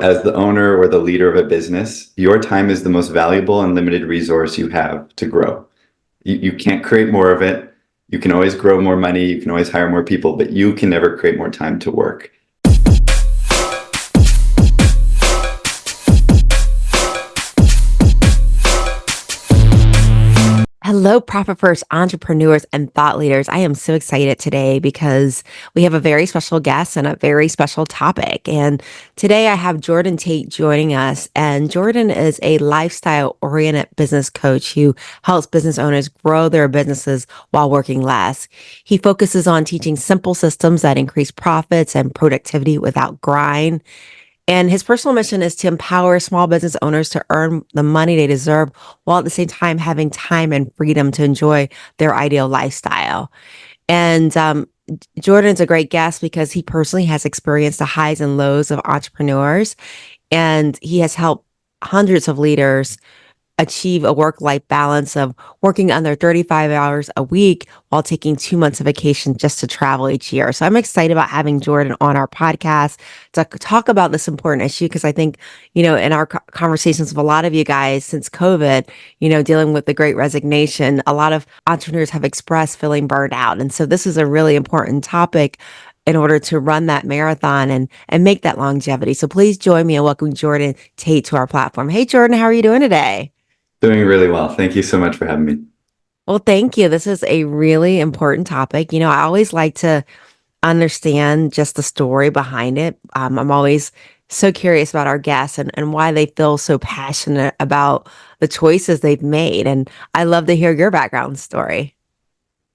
As the owner or the leader of a business, your time is the most valuable and limited resource you have to grow. You can't create more of it. You can always grow more money. You can always hire more people, but you can never create more time to work. Hello, Profit First entrepreneurs and thought leaders. I am so excited today because we have a very special guest and a very special topic. And today I have Jordan Tate joining us. And Jordan is a lifestyle oriented business coach who helps business owners grow their businesses while working less. He focuses on teaching simple systems that increase profits and productivity without grind. And his personal mission is to empower small business owners to earn the money they deserve while at the same time having time and freedom to enjoy their ideal lifestyle. And Jordan's a great guest because he personally has experienced the highs and lows of entrepreneurs, and he has helped hundreds of leaders achieve a work-life balance of working under 35 hours a week while taking 2 months of vacation just to travel each year. So I'm excited about having Jordan on our podcast to talk about this important issue because I think, in our conversations with a lot of you guys since COVID, dealing with the great resignation, a lot of entrepreneurs have expressed feeling burned out. And so this is a really important topic in order to run that marathon and make that longevity. So please join me in welcoming Jordan Tate to our platform. Hey, Jordan, how are you doing today? Doing really well. Thank you so much for having me. Well, thank you. This is a really important topic. I always like to understand just the story behind it. I'm always so curious about our guests and why they feel so passionate about the choices they've made. And I love to hear your background story.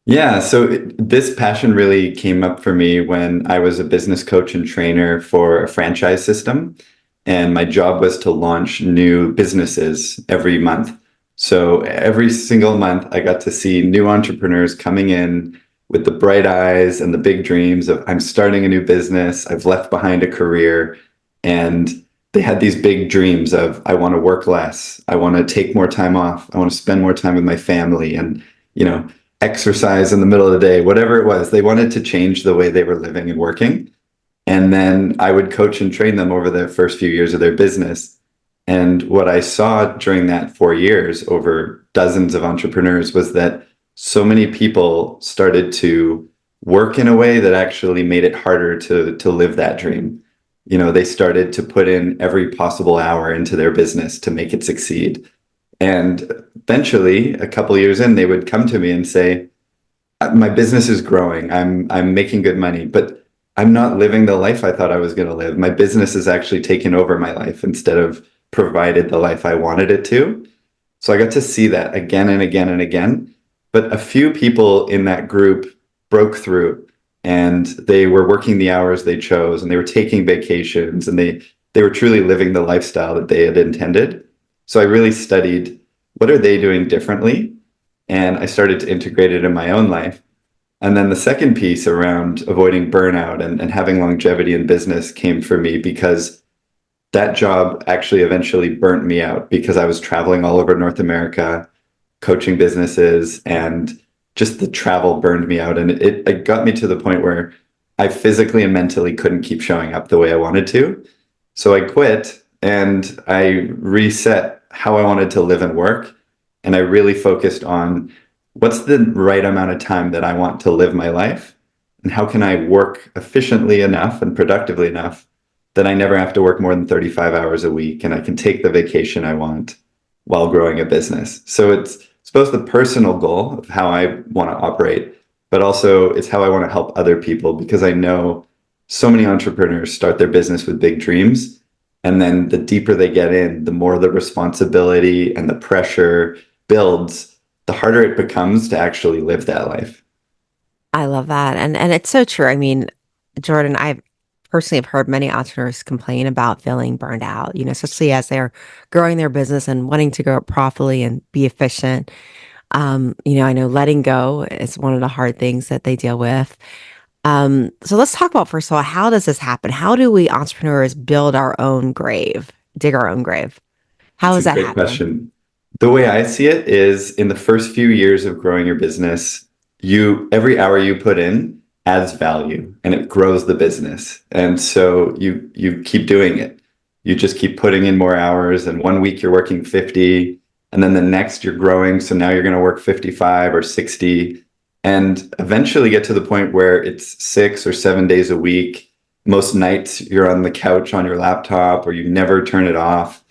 Yeah, so this passion really came up for me when I was a business coach and trainer for a franchise system. And my job was to launch new businesses every month. So every single month, I got to see new entrepreneurs coming in with the bright eyes and the big dreams of, I'm starting a new business, I've left behind a career. And they had these big dreams of, I want to work less, I want to take more time off, I want to spend more time with my family and, exercise in the middle of the day, whatever it was. They wanted to change the way they were living and working. And then I would coach and train them over the first few years of their business. And what I saw during that 4 years over dozens of entrepreneurs was that so many people started to work in a way that actually made it harder to live that dream. They started to put in every possible hour into their business to make it succeed. And eventually, a couple of years in, they would come to me and say, my business is growing, I'm making good money, but I'm not living the life I thought I was going to live. My business has actually taken over my life instead of provided the life I wanted it to. So I got to see that again and again and again. But a few people in that group broke through and they were working the hours they chose and they were taking vacations and they were truly living the lifestyle that they had intended. So I really studied what are they doing differently? And I started to integrate it in my own life. And then the second piece around avoiding burnout and having longevity in business came for me because that job actually eventually burnt me out because I was traveling all over North America, coaching businesses, and just the travel burned me out. And it got me to the point where I physically and mentally couldn't keep showing up the way I wanted to. So I quit and I reset how I wanted to live and work. And I really focused on what's the right amount of time that I want to live my life? And how can I work efficiently enough and productively enough that I never have to work more than 35 hours a week and I can take the vacation I want while growing a business? So it's both the personal goal of how I want to operate, but also it's how I want to help other people because I know so many entrepreneurs start their business with big dreams. And then the deeper they get in, the more the responsibility and the pressure builds, the harder it becomes to actually live that life. I love that. And it's so true. I mean, Jordan, I personally have heard many entrepreneurs complain about feeling burned out, especially as they're growing their business and wanting to grow it properly and be efficient. I know letting go is one of the hard things that they deal with. So let's talk about, first of all, how does this happen? How do we entrepreneurs build our own grave, dig our own grave? How It's does a that great happen? question. The way I see it is in the first few years of growing your business, every hour you put in adds value and it grows the business. And so you keep doing it. you just keep putting in more hours, and one week you're working 50, and then the next you're growing, so now you're going to work 55 or 60, and eventually get to the point where it's 6 or 7 days a week. Most nights you're on the couch on your laptop, or you never turn it off,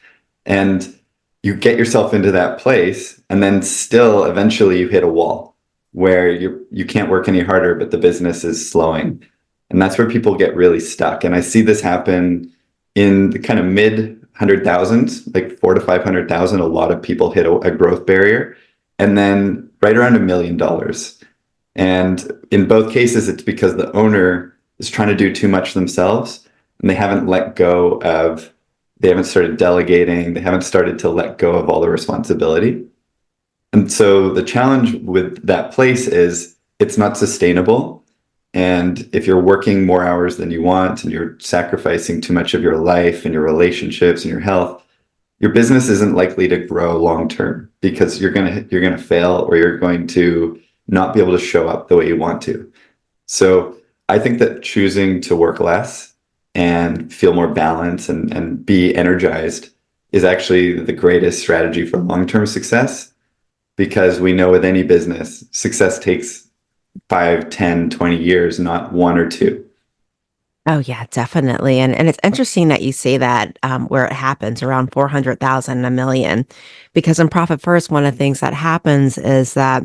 and you get yourself into that place, and then still eventually you hit a wall where you can't work any harder, but the business is slowing. And that's where people get really stuck. And I see this happen in the kind of mid 100,000s, like 400,000 to 500,000. A lot of people hit a growth barrier, and then right around $1 million. And in both cases, it's because the owner is trying to do too much themselves, and they haven't they haven't started delegating, they haven't started to let go of all the responsibility. And so the challenge with that place is it's not sustainable. And if you're working more hours than you want, and you're sacrificing too much of your life and your relationships and your health, your business isn't likely to grow long term, because you're gonna fail, or you're going to not be able to show up the way you want to. So I think that choosing to work less and feel more balanced and be energized is actually the greatest strategy for long-term success, because we know with any business, success takes 5, 10, 20 years, not 1 or 2. Oh yeah, definitely. And it's interesting that you say that where it happens around 400,000, a million, because in Profit First, one of the things that happens is that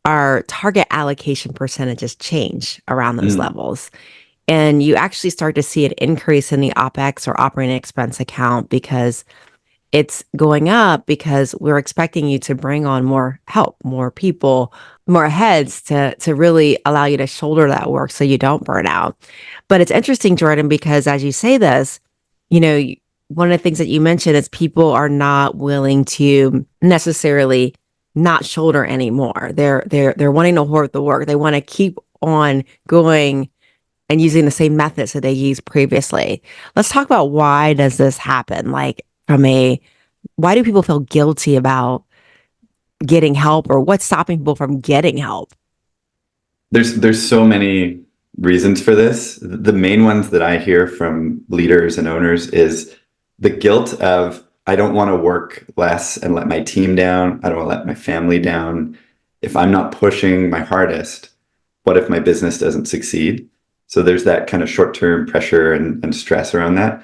our target allocation percentages change around those Mm. levels. And you actually start to see an increase in the OPEX or operating expense account, because it's going up because we're expecting you to bring on more help, more people, more heads to really allow you to shoulder that work so you don't burn out. But it's interesting, Jordan, because as you say this, you know, one of the things that you mentioned is people are not willing to necessarily not shoulder anymore. They're wanting to hoard the work. They want to keep on going and using the same methods that they used previously. Let's talk about why does this happen? Like why do people feel guilty about getting help, or what's stopping people from getting help? There's so many reasons for this. The main ones that I hear from leaders and owners is the guilt of, I don't want to work less and let my team down. I don't want to let my family down. If I'm not pushing my hardest, what if my business doesn't succeed? So there's that kind of short-term pressure and stress around that.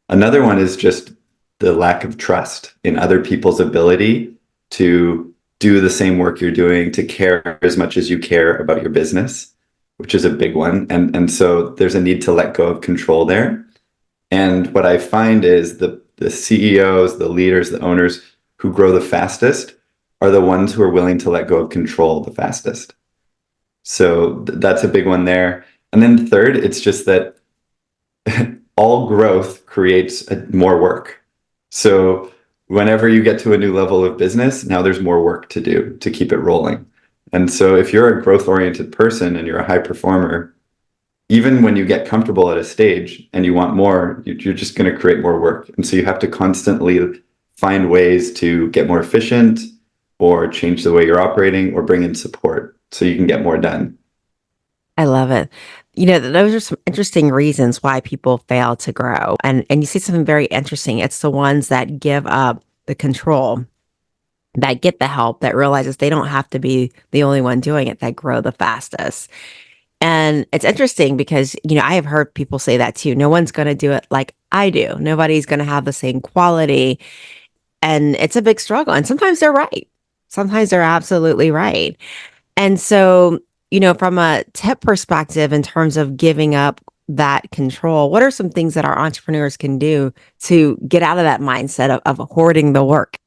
Another one is just the lack of trust in other people's ability to do the same work you're doing, to care as much as you care about your business, which is a big one. And so there's a need to let go of control there. And what I find is the CEOs, the leaders, the owners who grow the fastest are the ones who are willing to let go of control the fastest. So that's a big one there. And then third, it's just that all growth creates more work. So whenever you get to a new level of business, now there's more work to do to keep it rolling. And so if you're a growth-oriented person and you're a high performer, even when you get comfortable at a stage and you want more, you're just going to create more work. And so you have to constantly find ways to get more efficient, or change the way you're operating, or bring in support so you can get more done. I love it. You know, those are some interesting reasons why people fail to grow. And you see something very interesting. It's the ones that give up the control, that get the help, that realizes they don't have to be the only one doing it, that grow the fastest. And it's interesting because, you know, I have heard people say that too. No one's going to do it like I do. Nobody's going to have the same quality. And it's a big struggle. And sometimes they're right. Sometimes they're absolutely right. And so, you know, from a tip perspective, in terms of giving up that control, what are some things that our entrepreneurs can do to get out of that mindset of hoarding the work?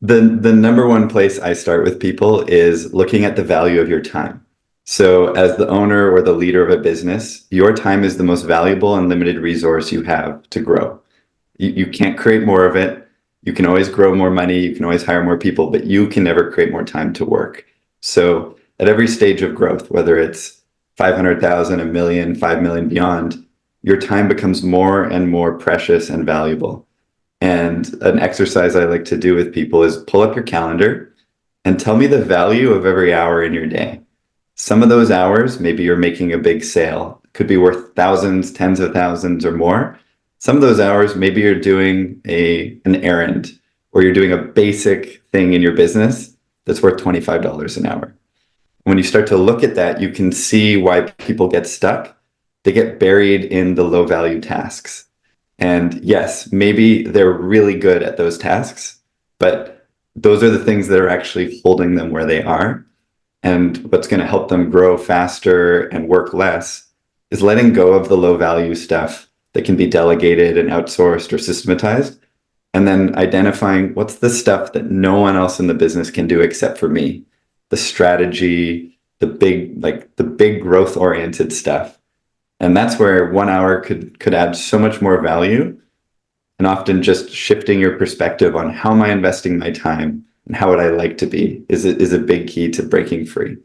The number one place I start with people is looking at the value of your time. So as the owner or the leader of a business, your time is the most valuable and limited resource you have to grow. You can't create more of it. You can always grow more money. You can always hire more people, but you can never create more time to work. So at every stage of growth, whether it's 500,000, a million, 5 million beyond, your time becomes more and more precious and valuable. And an exercise I like to do with people is pull up your calendar and tell me the value of every hour in your day. Some of those hours, maybe you're making a big sale, could be worth thousands, tens of thousands or more. Some of those hours, maybe you're doing an errand or you're doing a basic thing in your business that's worth $25 an hour. When you start to look at that, you can see why people get stuck. They get buried in the low value tasks. And yes, maybe they're really good at those tasks, but those are the things that are actually holding them where they are. And what's going to help them grow faster and work less is letting go of the low value stuff that can be delegated and outsourced or systematized, and then identifying what's the stuff that no one else in the business can do except for me. The strategy, the big growth oriented stuff. And that's where 1 hour could add so much more value, and often just shifting your perspective on how am I investing my time and how would I like to be is a big key to breaking free.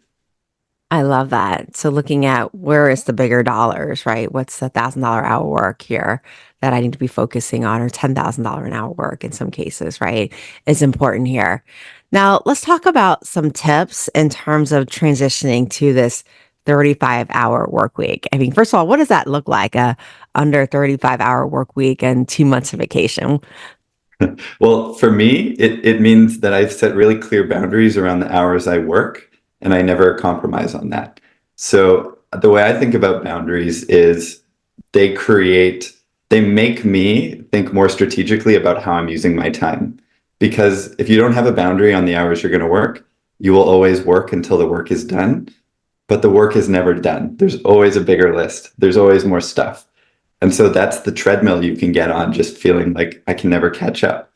I love that. So looking at where is the bigger dollars, right? What's the $1,000 hour work here that I need to be focusing on, or $10,000 an hour work in some cases, right? Is important here. Now, let's talk about some tips in terms of transitioning to this 35-hour work week. I mean, first of all, what does that look like? A under 35-hour work week and 2 months of vacation? Well, for me, it means that I've set really clear boundaries around the hours I work, and I never compromise on that. So the way I think about boundaries is they create, they make me think more strategically about how I'm using my time. Because if you don't have a boundary on the hours you're going to work, you will always work until the work is done, but the work is never done. There's always a bigger list. There's always more stuff. And so that's the treadmill you can get on, just feeling like I can never catch up.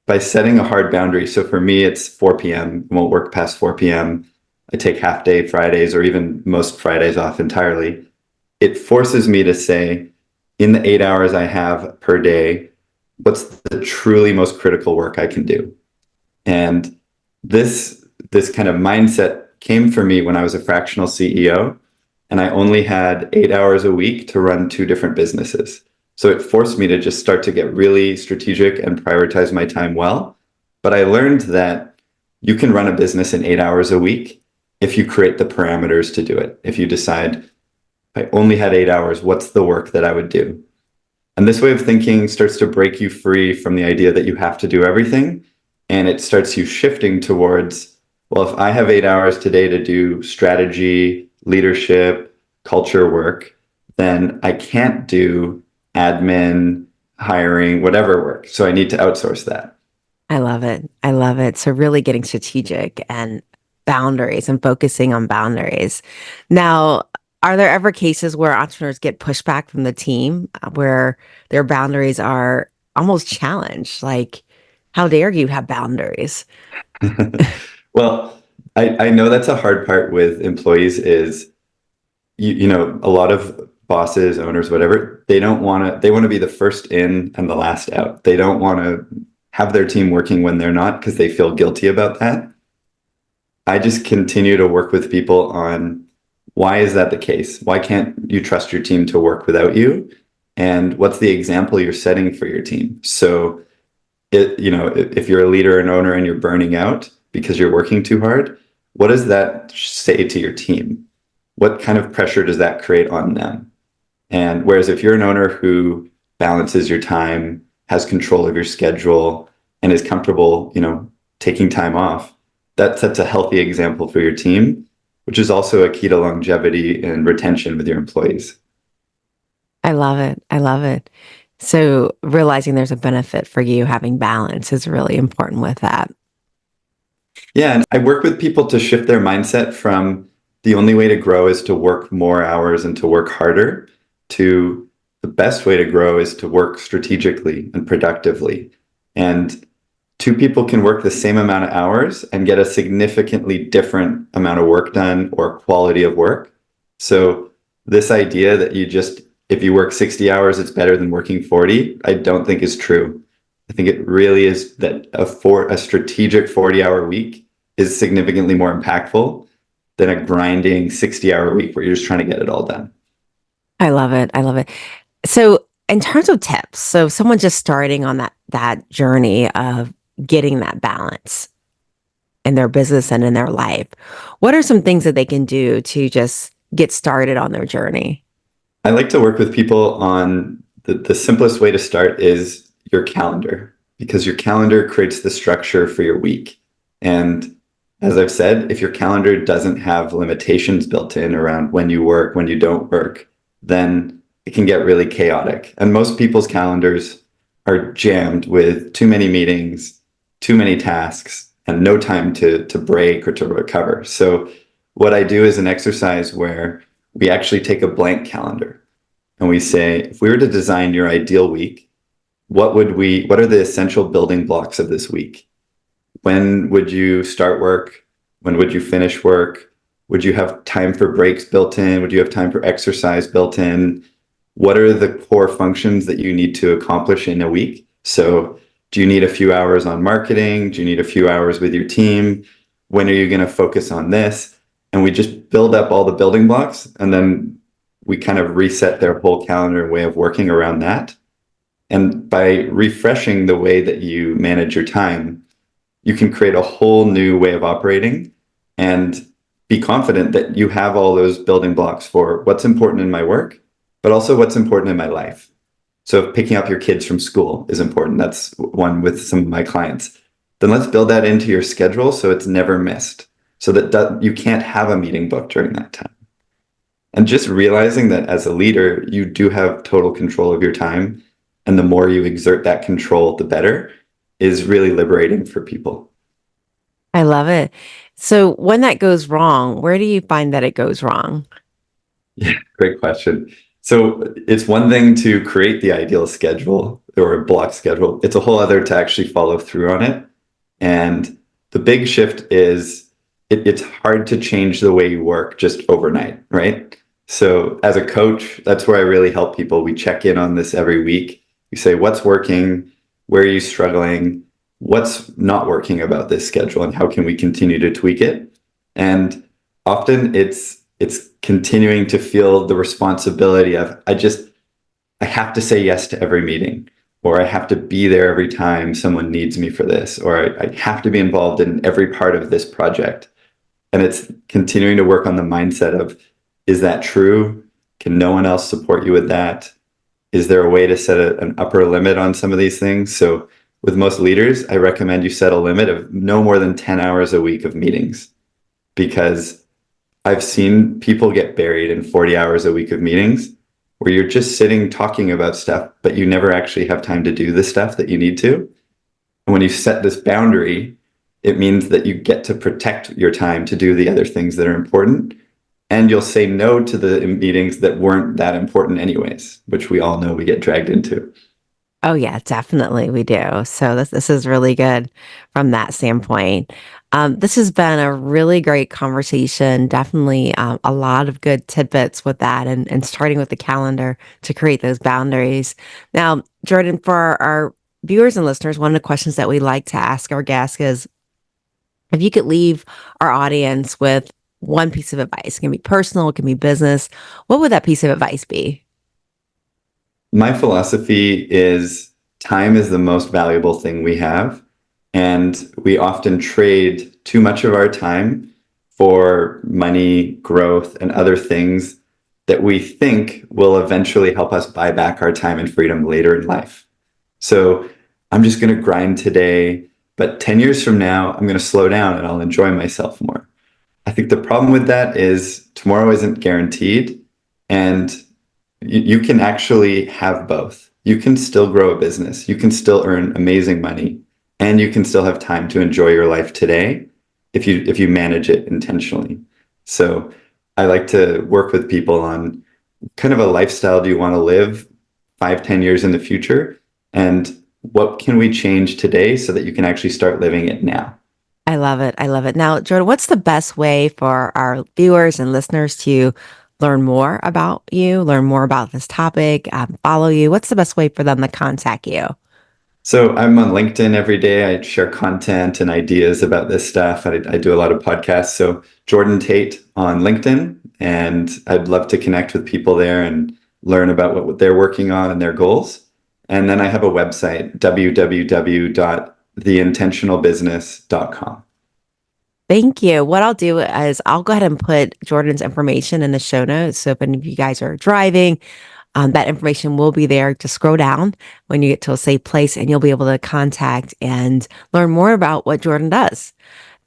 By setting a hard boundary. So for me, it's 4 p.m. Won't work past 4 p.m. I take half day Fridays or even most Fridays off entirely. It forces me to say, in the 8 hours I have per day, what's the truly most critical work I can do? And this kind of mindset came for me when I was a fractional CEO, and I only had 8 hours a week to run two different businesses. So it forced me to just start to get really strategic and prioritize my time well. But I learned that you can run a business in 8 hours a week if you create the parameters to do it. If you decide, if I only had 8 hours, what's the work that I would do? And this way of thinking starts to break you free from the idea that you have to do everything. And it starts you shifting towards, well, if I have 8 hours today to do strategy, leadership, culture work, then I can't do admin, hiring, whatever work. So I need to outsource that. I love it. I love it. So really getting strategic and boundaries and focusing on boundaries. Now, are there ever cases where entrepreneurs get pushback from the team where their boundaries are almost challenged? Like, how dare you have boundaries? Well, I know that's a hard part with employees is a lot of bosses, owners, whatever, they want to be the first in and the last out. They don't want to have their team working when they're not because they feel guilty about that. I just continue to work with people on why is that the case? Why can't you trust your team to work without you? And what's the example you're setting for your team? So if you're a leader and owner and you're burning out because you're working too hard, what does that say to your team? What kind of pressure does that create on them? And whereas if you're an owner who balances your time, has control of your schedule, and is comfortable, taking time off, that sets a healthy example for your team, which is also a key to longevity and retention with your employees. I love it. I love it. So realizing there's a benefit for you having balance is really important with that. Yeah, and I work with people to shift their mindset from the only way to grow is to work more hours and to work harder to the best way to grow is to work strategically and productively. And two people can work the same amount of hours and get a significantly different amount of work done or quality of work. So this idea that if you work 60 hours, it's better than working 40, I don't think is true. I think it really is that a strategic 40-hour week is significantly more impactful than a grinding 60-hour week where you're just trying to get it all done. I love it. I love it. So in terms of tips, so someone just starting on that journey of getting that balance in their business and in their life, what are some things that they can do to just get started on their journey? I like to work with people on the simplest way to start is your calendar, because your calendar creates the structure for your week. And as I've said, if your calendar doesn't have limitations built in around when you work, when you don't work, then it can get really chaotic. And most people's calendars are jammed with too many meetings, too many tasks, and no time to break or to recover. So what I do is an exercise where we actually take a blank calendar and we say, if we were to design your ideal week, what are the essential building blocks of this week? When would you start work? When would you finish work? Would you have time for breaks built in? Would you have time for exercise built in? What are the core functions that you need to accomplish in a week? So do you need a few hours on marketing? Do you need a few hours with your team? When are you going to focus on this? And we just build up all the building blocks, and then we kind of reset their whole calendar and way of working around that. And by refreshing the way that you manage your time, you can create a whole new way of operating and be confident that you have all those building blocks for what's important in my work, but also what's important in my life. So if picking up your kids from school is important, that's one with some of my clients, then let's build that into your schedule so it's never missed, so that you can't have a meeting booked during that time. And just realizing that as a leader, you do have total control of your time, and the more you exert that control, the better, is really liberating for people. I love it. So when that goes wrong, where do you find that it goes wrong? Yeah, great question. So it's one thing to create the ideal schedule or a block schedule. It's a whole other to actually follow through on it. And the big shift is it's hard to change the way you work just overnight, right? So as a coach, that's where I really help people. We check in on this every week. We say, what's working? Where are you struggling? What's not working about this schedule, and how can we continue to tweak it? And often it's continuing to feel the responsibility of I have to say yes to every meeting, or I have to be there every time someone needs me for this, or I have to be involved in every part of this project. And it's continuing to work on the mindset of, is that true? Can no one else support you with that? Is there a way to set an upper limit on some of these things? So with most leaders, I recommend you set a limit of no more than 10 hours a week of meetings, because I've seen people get buried in 40 hours a week of meetings where you're just sitting talking about stuff, but you never actually have time to do the stuff that you need to. And when you set this boundary, it means that you get to protect your time to do the other things that are important. And you'll say no to the meetings that weren't that important anyways, which we all know we get dragged into. Oh yeah, definitely we do. So this is really good from that standpoint. This has been a really great conversation. Definitely a lot of good tidbits with that, and starting with the calendar to create those boundaries. Now, Jordan, for our viewers and listeners, one of the questions that we like to ask our guests is, if you could leave our audience with one piece of advice, it can be personal, it can be business, what would that piece of advice be? My philosophy is time is the most valuable thing we have. And we often trade too much of our time for money, growth, and other things that we think will eventually help us buy back our time and freedom later in life. So I'm just going to grind today, but 10 years from now, I'm going to slow down and I'll enjoy myself more. I think the problem with that is tomorrow isn't guaranteed, and you can actually have both. You can still grow a business, you can still earn amazing money, and you can still have time to enjoy your life today if you manage it intentionally. So I like to work with people on kind of a lifestyle do you want to live 5, 10 years in the future, and what can we change today so that you can actually start living it now. I love it. I love it. Now, Jordan, what's the best way for our viewers and listeners to learn more about you, learn more about this topic, follow you? What's the best way for them to contact you? So I'm on LinkedIn every day. I share content and ideas about this stuff. I do a lot of podcasts. So Jordan Tate on LinkedIn, and I'd love to connect with people there and learn about what they're working on and their goals. And then I have a website, www.theintentionalbusiness.com. Thank you. What I'll do is I'll go ahead and put Jordan's information in the show notes. So if any of you guys are driving, That information will be there. To scroll down when you get to a safe place, and you'll be able to contact and learn more about what Jordan does.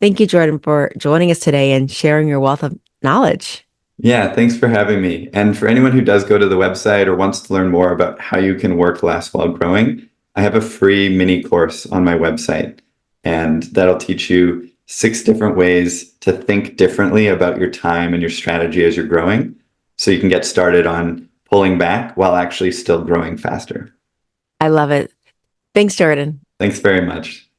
Thank you, Jordan, for joining us today and sharing your wealth of knowledge. Yeah, thanks for having me. And for anyone who does go to the website or wants to learn more about how you can work less while growing, I have a free mini course on my website, and that'll teach you 6 different ways to think differently about your time and your strategy as you're growing, so you can get started on pulling back while actually still growing faster. I love it. Thanks, Jordan. Thanks very much.